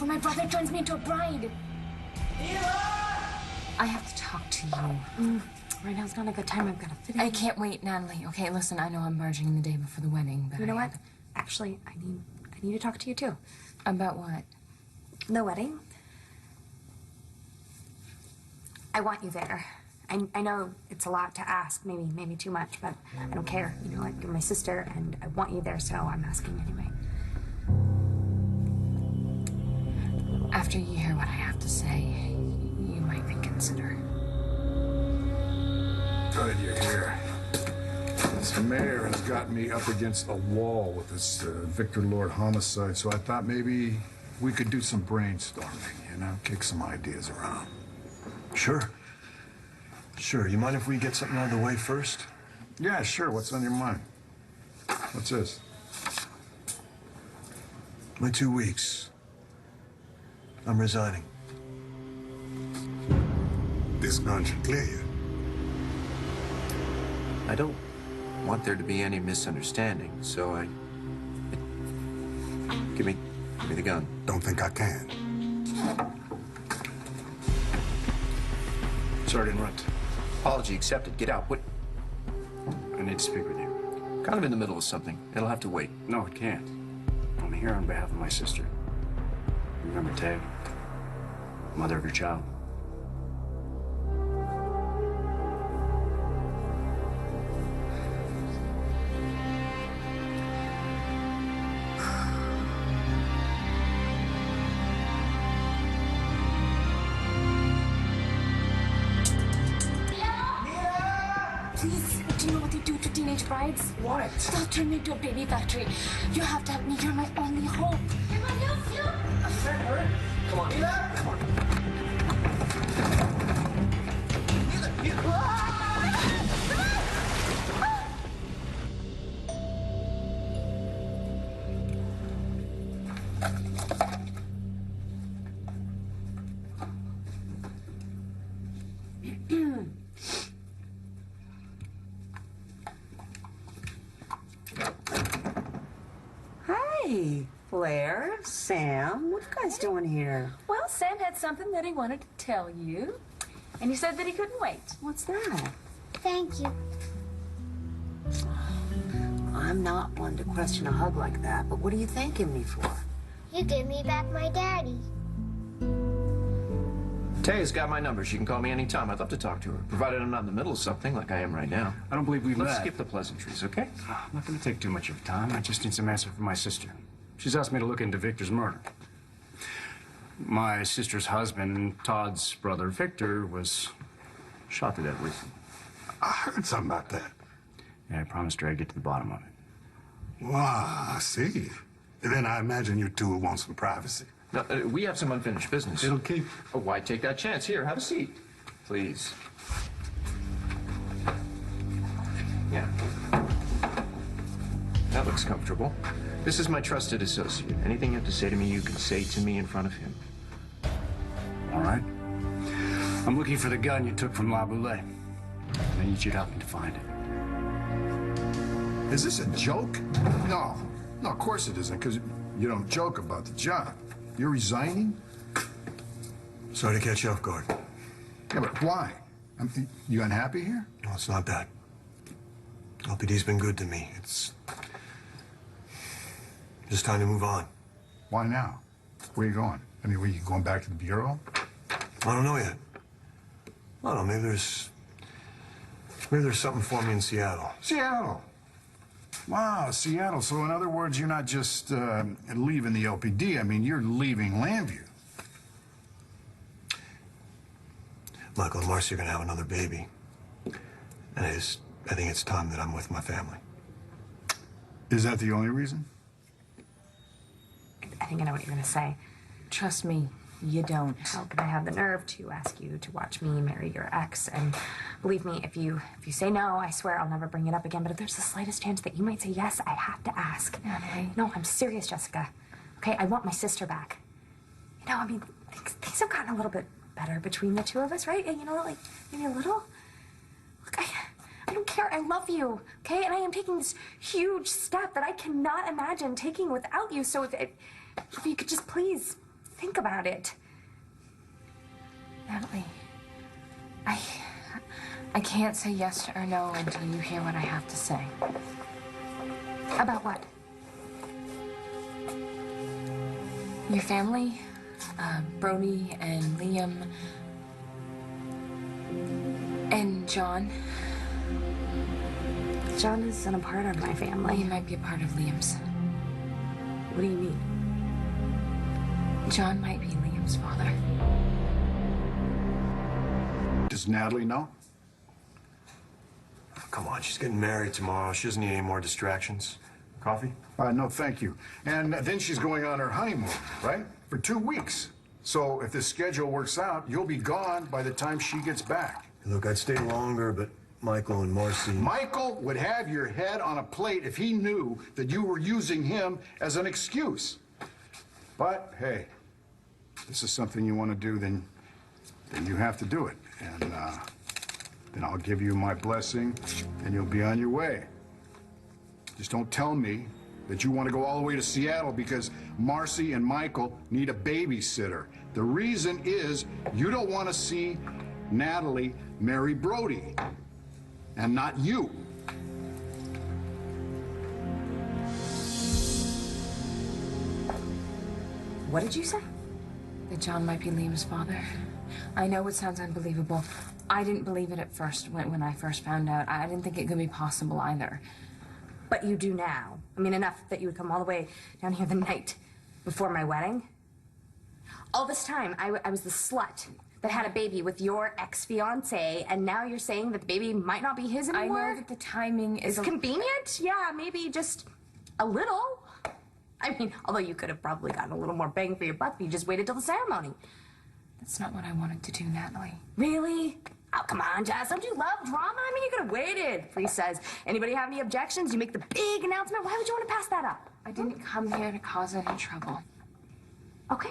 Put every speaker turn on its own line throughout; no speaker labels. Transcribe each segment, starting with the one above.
before my brother turns me into a bride.
I have to talk to you.
Right now's not a good time. I've got to fit in.
I can't wait, Natalie. Okay, listen, I know I'm barging in the day before the wedding, but
You know what? Actually, I need to talk to you too.
About what?
The wedding. I want you there. I know it's a lot to ask, maybe too much, but I don't care. You know what? You're my sister, and I want you there, so I'm asking anyway.
After you hear what I have to say, you might reconsider.
Good you're here. This mayor has got me up against a wall with this Victor Lord homicide, so I thought maybe we could do some brainstorming, you know, kick some ideas around.
Sure. Sure. You mind if we get something out of the way first?
Yeah, sure. What's on your mind? What's this?
My 2 weeks. I'm resigning.
This gun should clear you.
I don't want there to be any misunderstanding, so Give me the gun.
Don't think I can.
Sorry to interrupt.
Apology accepted. Get out. What?
I need to speak with you.
Kind of in the middle of something. It'll have to wait.
No, it can't. I'm here on behalf of my sister. Remember Tag? Mother of your child.
Please, do you know what they do to teenage brides?
What?
They'll turn me into a baby factory. You have to help me. You're my only hope. Come on,
Come on. Come on.
Hey, Blair, Sam, what you guys doing here?
Well, Sam had something that he wanted to tell you, and he said that he couldn't wait.
What's that?
Thank you.
I'm not one to question a hug like that, but what are you thanking me for?
You gave me back my daddy.
Tay's got my number. She can call me anytime. I'd love to talk to her, provided I'm not in the middle of something like I am right now.
I don't believe we've
Let's
met.
skip the pleasantries, okay?
I'm not going to take too much of your time. I just need some answer from my sister. She's asked me to look into Victor's murder. My sister's husband, Todd's brother, Victor, was shot to death recently.
I heard something about that.
Yeah, I promised her I'd get to the bottom of it.
Wow, I see. And then I imagine you two will want some privacy.
No, we have some unfinished business.
It'll keep.
Oh, why take that chance? Here, have a seat. Please. Yeah. That looks comfortable. This is my trusted associate. Anything you have to say to me, you can say to me in front of him.
All right. I'm looking for the gun you took from La Boulette. I need you to help me to find it.
Is this a joke? No. No, of course it isn't, because you don't joke about the job. You're resigning?
Sorry to catch you off guard.
Yeah, but why? You unhappy here?
No, it's not that. LPD's been good to me. It's just time to move on.
Why now? Where are you going? I mean, were you going back to the Bureau?
I don't know yet. I don't know, maybe there's something for me in Seattle.
Seattle. Wow, Seattle. So in other words, you're not just leaving the LPD. I mean, you're leaving Llanview.
Michael and Marcy are gonna have another baby. And I think it's time that I'm with my family.
Is that the only reason?
I think I know what you're going to say.
Trust me, you don't.
How could I have the nerve to ask you to watch me marry your ex? And believe me, if you say no, I swear I'll never bring it up again. But if there's the slightest chance that you might say yes, I have to ask.
Natalie.
No, I'm serious, Jessica. Okay, I want my sister back. You know, I mean, things have gotten a little bit better between the two of us, right? You know, like, maybe a little. Look, I don't care. I love you, okay? And I am taking this huge step that I cannot imagine taking without you. So if you could just please think about it.
Natalie, I can't say yes or no until you hear what I have to say.
About what?
Your family, Brody and Liam, and John.
John isn't a part of my family.
He might be a part of Liam's.
What do you mean?
John might be Liam's father.
Does Natalie know?
Oh, come on, she's getting married tomorrow. She doesn't need any more distractions. Coffee?
No, thank you. And then she's going on her honeymoon, right? For 2 weeks. So if this schedule works out, you'll be gone by the time she gets back.
Look, I'd stay longer, but Michael and Marcy...
Michael would have your head on a plate if he knew that you were using him as an excuse. But, hey, if this is something you want to do, then you have to do it. And then I'll give you my blessing, and you'll be on your way. Just don't tell me that you want to go all the way to Seattle because Marcy and Michael need a babysitter. The reason is you don't want to see Natalie marry Brody, and not you.
What did you say?
That John might be Liam's father. I know it sounds unbelievable. I didn't believe it at first when I first found out. I didn't think it could be possible either.
But you do now. I mean, enough that you would come all the way down here the night before my wedding. All this time, I was the slut that had a baby with your ex-fiance, and now you're saying that the baby might not be his anymore?
I know that the timing is...
convenient? Yeah, maybe just a little. I mean, although you could have probably gotten a little more bang for your buck if you just waited till the ceremony.
That's not what I wanted to do, Natalie.
Really? Oh, come on, Jess. Don't you love drama? I mean, you could have waited. Free says, anybody have any objections? You make the big announcement. Why would you want to pass that up?
I didn't come here to cause any trouble.
Okay,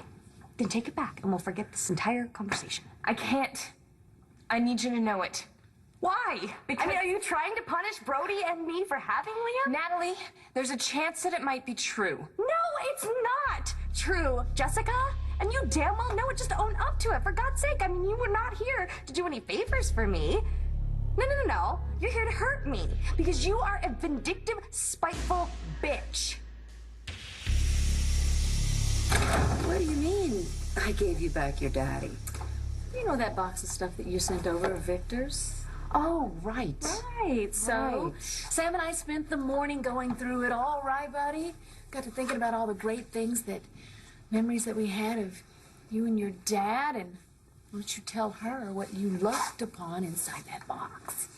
then take it back, and we'll forget this entire conversation.
I can't. I need you to know it.
Why?
Because...
I mean, are you trying to punish Brody and me for having Liam?
Natalie, there's a chance that it might be true.
No, it's not true, Jessica. And you damn well know it. Just own up to it, for God's sake. I mean, you were not here to do any favors for me. No. You're here to hurt me because you are a vindictive, spiteful bitch.
What do you mean, I gave you back your daddy?
You know that box of stuff that you sent over of Victor's?
Oh, right.
Right. So,
Right.
Sam and I spent the morning going through it all, right, buddy? Got to thinking about all the great things memories that we had of you and your dad, and why don't you tell her what you looked upon inside that box?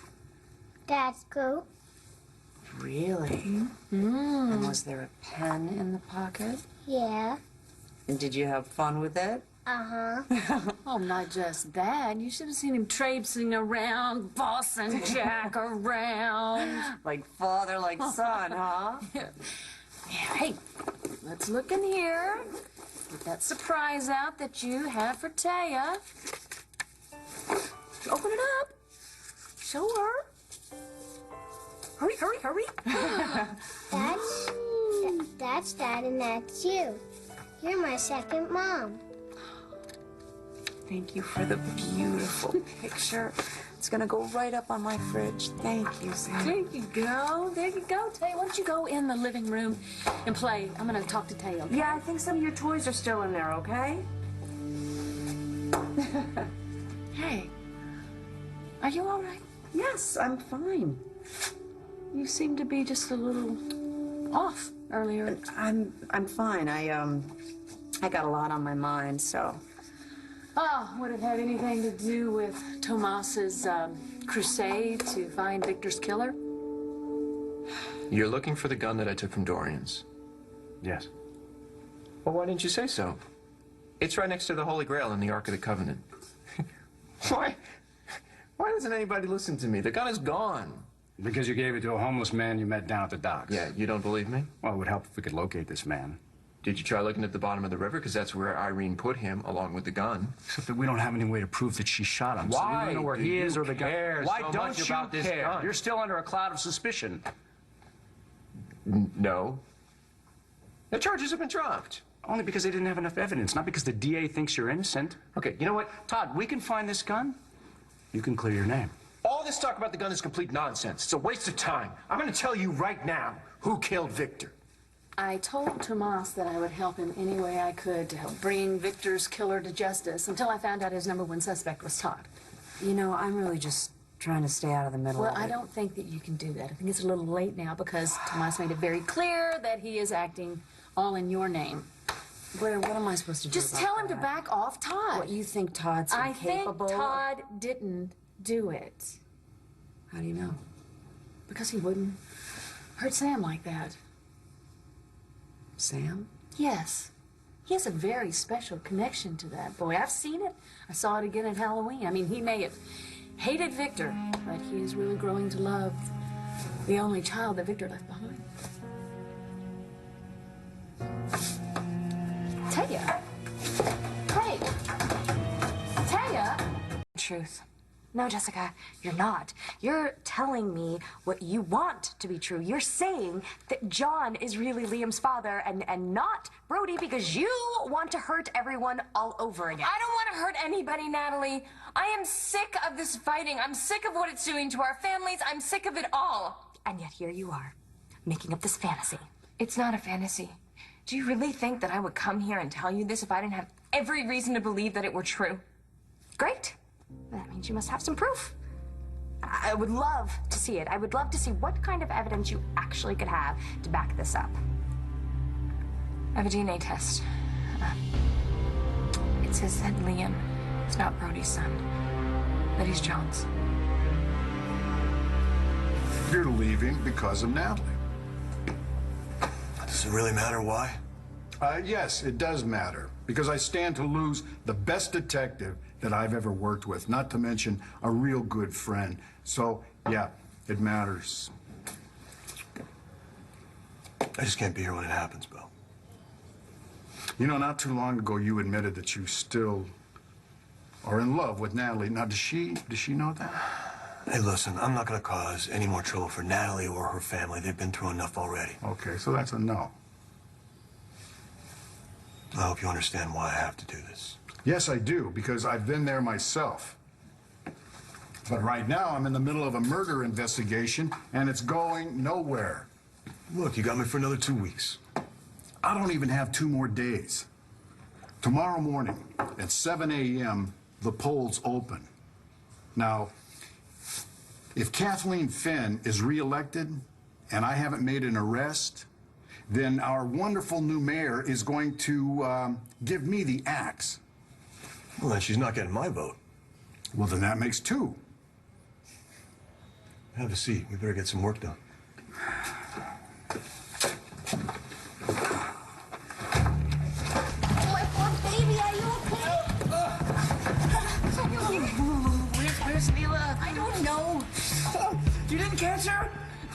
Dad's coat.
Really? And was there a pen in the pocket?
Yeah.
And did you have fun with it?
Uh-huh.
Oh, not just that. You should have seen him traipsing around, bossing Jack around.
Like father, like son, huh?
Yeah, hey, let's look in here. Get that surprise out that you have for Taya. Open it up. Show her. Hurry.
That's Dad and that's you. You're my second mom.
Thank you for the beautiful picture. It's gonna go right up on my fridge. Thank you, Sam.
There you go. Taya, why don't you go in the living room and play? I'm gonna talk to Taya. Okay?
Yeah, I think some of your toys are still in there, okay?
Hey, are you all right?
Yes, I'm fine.
You seem to be just a little off earlier.
I'm fine. I got a lot on my mind, so.
Oh, would it have anything to do with Tomas's crusade to find Victor's killer?
You're looking for the gun that I took from Dorian's.
Yes.
Well, why didn't you say so? It's right next to the Holy Grail in the Ark of the Covenant. Why doesn't anybody listen to me? The gun is gone.
Because you gave it to a homeless man you met down at the docks.
Yeah, you don't believe me?
Well, it would help if we could locate this man.
Did you try looking at the bottom of the river? Because that's where Irene put him, along with the gun.
Except that we don't have any way to prove that she shot him. So we
Why
don't know where
do
he is
you
or the gun.
care
Why
so
don't
much
you
about this
care?
gun?
You're still under a cloud of suspicion.
No. The charges have been dropped.
Only because they didn't have enough evidence, not because the DA thinks you're innocent. Okay, you know what? Todd, we can find this gun. You can clear your name.
All this talk about the gun is complete nonsense. It's a waste of time. I'm going to tell you right now who killed Victor.
I told Tomas that I would help him any way I could to help bring Victor's killer to justice until I found out his #1 suspect was Todd.
You know, I'm really just trying to stay out of the middle
Well,
of it.
I don't think that you can do that. I think it's a little late now because Tomas made it very clear that he is acting all in your name.
Blair, what am I supposed to do
Just
about
tell him to
that?
back off Todd.
What, you think Todd's
I think
incapable?
Todd didn't do it.
How do you know?
Because he wouldn't hurt Sam like that.
Sam?
Yes. He has a very special connection to that boy. I've seen it. I saw it again at Halloween. I mean, he may have hated Victor, but he is really growing to love the only child that Victor left behind. Taya. Hey. Taya.
Truth. No, Jessica, you're not. You're telling me what you want to be true. You're saying that John is really Liam's father and not Brody because you want to hurt everyone all over again.
I don't want to hurt anybody, Natalie. I am sick of this fighting. I'm sick of what it's doing to our families. I'm sick of it all.
And yet here you are, making up this fantasy.
It's not a fantasy. Do you really think that I would come here and tell you this if I didn't have every reason to believe that it were true?
Great. That means you must have some proof. I would love to see it. I would love to see what kind of evidence you actually could have to back this up.
I have a DNA test. It says that Liam is not Brody's son, that he's John's.
You're leaving because of Natalie.
Does it really matter why?
Yes, it does matter. Because I stand to lose the best detective that I've ever worked with, not to mention a real good friend. So, yeah, it matters.
I just can't be here when it happens, Bill.
You know, not too long ago, you admitted that you still are in love with Natalie. Now, does she know that?
Hey, listen, I'm not going to cause any more trouble for Natalie or her family. They've been through enough already.
Okay, so that's a no.
I hope you understand why I have to do this.
Yes, I do, because I've been there myself. But right now, I'm in the middle of a murder investigation, and it's going nowhere.
Look, you got me for another 2 weeks.
I don't even have 2 more days. Tomorrow morning at 7 a.m., the polls open. Now, if Kathleen Finn is reelected and I haven't made an arrest, then our wonderful new mayor is going to give me the axe.
Well, then she's not getting my vote.
Well, then that makes 2.
Have a seat. We better get some work done.
My poor baby, are you okay?
Where's Mila? I don't know.
You didn't catch her?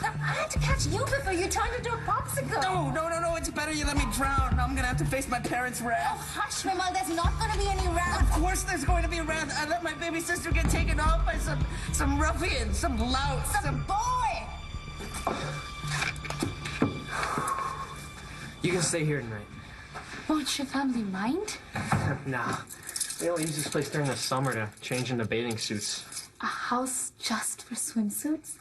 I had to catch you before you turned into a popsicle.
No, it's better you let me drown. I'm gonna have to face my parents' wrath.
Hush, Mama, there's not gonna be any wrath.
Of course there's going to be wrath. I let my baby sister get taken off by some ruffian, some lout,
Some boy!
You can stay here tonight.
Won't your family mind?
Nah. We only use this place during the summer to change into bathing suits.
A house just for swimsuits?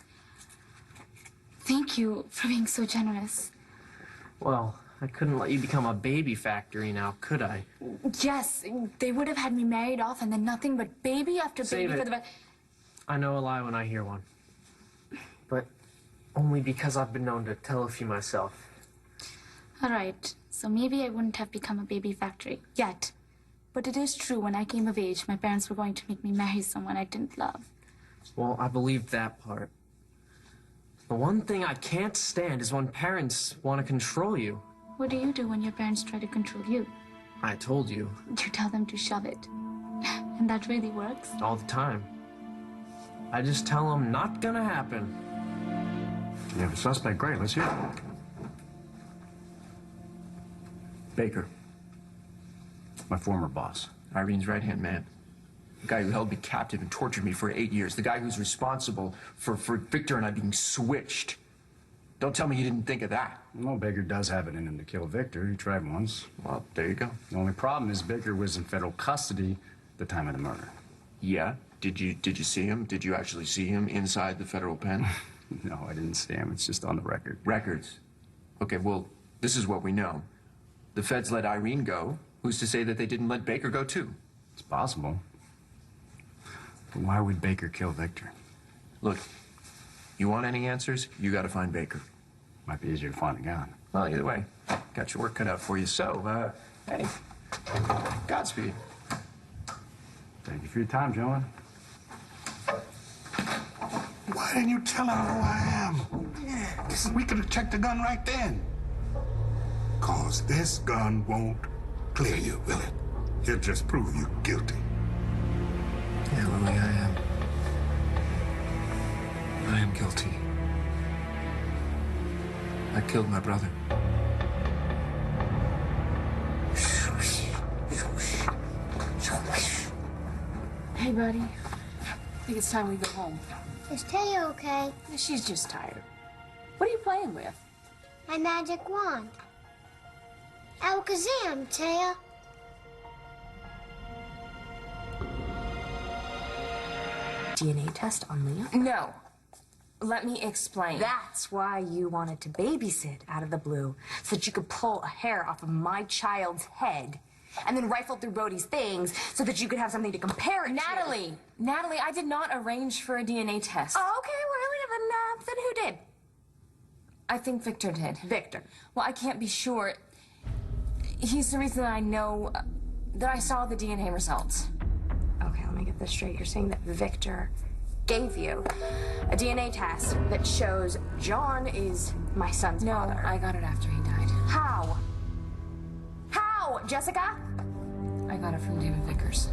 Thank you for being so generous.
Well, I couldn't let you become a baby factory now, could I?
Yes, they would have had me married off and then nothing but baby after
Save
baby
it.
for the...
I know a lie when I hear one. But only because I've been known to tell a few myself.
All right, so maybe I wouldn't have become a baby factory yet. But it is true, when I came of age, my parents were going to make me marry someone I didn't love.
Well, I believed that part. The one thing I can't stand is when parents want to control you.
What do you do when your parents try to control you?
I told you.
You tell them to shove it. And that really works?
All the time. I just tell them not gonna happen.
You have a suspect. Great, let's hear it. Baker. My former boss.
Irene's right-hand man. The guy who held me captive and tortured me for 8 years. The guy who's responsible for Victor and I being switched. Don't tell me you didn't think of that.
Well, Baker does have it in him to kill Victor. He tried once.
Well, there you go.
The only problem is Baker was in federal custody at the time of the murder.
Yeah? Did you see him? Did you actually see him inside the federal pen?
No, I didn't see him. It's just on the record.
Records. Okay, well, this is what we know. The feds let Irene go. Who's to say that they didn't let Baker go, too?
It's possible. But why would Baker kill Victor?
Look, you want any answers, you gotta find Baker.
Might be easier to find a gun.
Well, either way, got your work cut out for you. So, hey, Godspeed.
Thank you for your time, gentlemen.
Why didn't you tell him who I am? We could have checked the gun right then. Cause this gun won't clear you, will it? It'll just prove you guilty.
Yeah, Louie, I am guilty. I killed my brother.
Hey, buddy. I think it's time we go home.
Is Taya okay?
She's just tired. What are you playing with?
My magic wand. Alakazam, Taya.
DNA test on Leah?
No. Let me explain.
That's why you wanted to babysit out of the blue, so that you could pull a hair off of my child's head and then rifle through Bodhi's things so that you could have something to compare it
Natalie! Natalie, I did not arrange for a DNA test.
Oh, okay, well, then who did?
I think Victor did.
Victor.
Well, I can't be sure. He's the reason I know that I saw the DNA results.
Okay, let me get this straight. You're saying that Victor gave you a DNA test that shows John is my son's father.
No, I got it after he died.
How? How, Jessica?
I got it from David Vickers.